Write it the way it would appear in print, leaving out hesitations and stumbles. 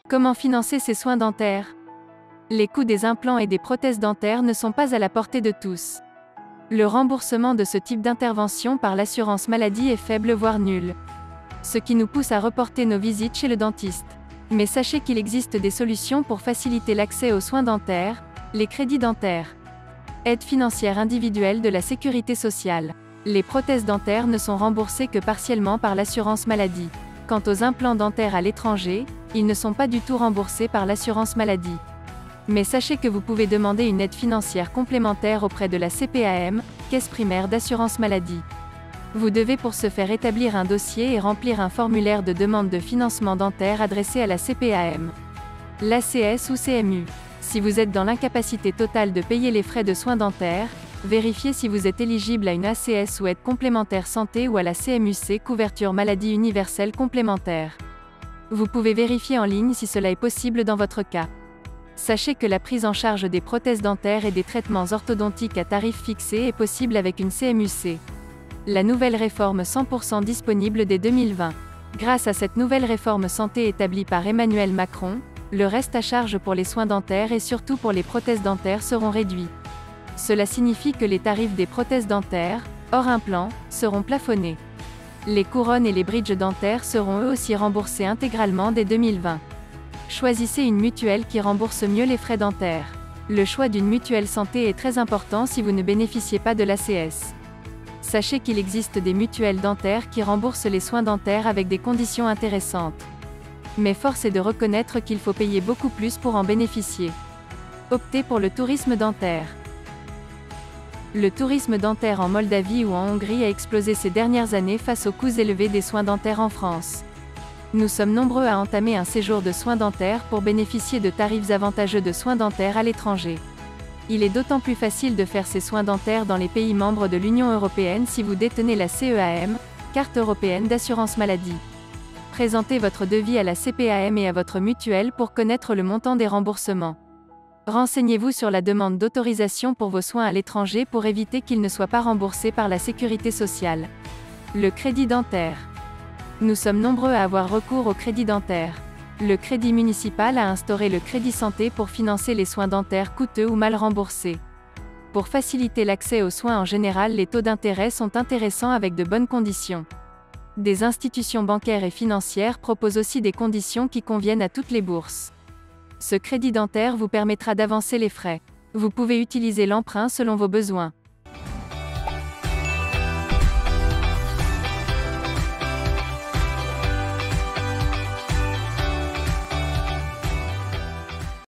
Comment financer ces soins dentaires? Les coûts des implants et des prothèses dentaires ne sont pas à la portée de tous. Le remboursement de ce type d'intervention par l'assurance maladie est faible voire nul, ce qui nous pousse à reporter nos visites chez le dentiste. Mais sachez qu'il existe des solutions pour faciliter l'accès aux soins dentaires, les crédits dentaires. Aide financière individuelle de la sécurité sociale. Les prothèses dentaires ne sont remboursées que partiellement par l'assurance maladie. Quant aux implants dentaires à l'étranger, ils ne sont pas du tout remboursés par l'assurance maladie. Mais sachez que vous pouvez demander une aide financière complémentaire auprès de la CPAM, Caisse primaire d'assurance maladie. Vous devez pour ce faire établir un dossier et remplir un formulaire de demande de financement dentaire adressé à la CPAM, l'ACS ou CMU. Si vous êtes dans l'incapacité totale de payer les frais de soins dentaires, vérifiez si vous êtes éligible à une ACS ou aide complémentaire santé ou à la CMUC, couverture maladie universelle complémentaire. Vous pouvez vérifier en ligne si cela est possible dans votre cas. Sachez que la prise en charge des prothèses dentaires et des traitements orthodontiques à tarif fixé est possible avec une CMUC. La nouvelle réforme 100% disponible dès 2020. Grâce à cette nouvelle réforme santé établie par Emmanuel Macron, le reste à charge pour les soins dentaires et surtout pour les prothèses dentaires seront réduits. Cela signifie que les tarifs des prothèses dentaires, hors implant, seront plafonnés. Les couronnes et les bridges dentaires seront eux aussi remboursés intégralement dès 2020. Choisissez une mutuelle qui rembourse mieux les frais dentaires. Le choix d'une mutuelle santé est très important si vous ne bénéficiez pas de l'ACS. Sachez qu'il existe des mutuelles dentaires qui remboursent les soins dentaires avec des conditions intéressantes. Mais force est de reconnaître qu'il faut payer beaucoup plus pour en bénéficier. Optez pour le tourisme dentaire. Le tourisme dentaire en Moldavie ou en Hongrie a explosé ces dernières années face aux coûts élevés des soins dentaires en France. Nous sommes nombreux à entamer un séjour de soins dentaires pour bénéficier de tarifs avantageux de soins dentaires à l'étranger. Il est d'autant plus facile de faire ces soins dentaires dans les pays membres de l'Union européenne si vous détenez la CEAM, Carte européenne d'assurance maladie. Présentez votre devis à la CPAM et à votre mutuelle pour connaître le montant des remboursements. Renseignez-vous sur la demande d'autorisation pour vos soins à l'étranger pour éviter qu'ils ne soient pas remboursés par la sécurité sociale. Le crédit dentaire. Nous sommes nombreux à avoir recours au crédit dentaire. Le crédit municipal a instauré le crédit santé pour financer les soins dentaires coûteux ou mal remboursés. Pour faciliter l'accès aux soins en général, les taux d'intérêt sont intéressants avec de bonnes conditions. Des institutions bancaires et financières proposent aussi des conditions qui conviennent à toutes les bourses. Ce crédit dentaire vous permettra d'avancer les frais. Vous pouvez utiliser l'emprunt selon vos besoins.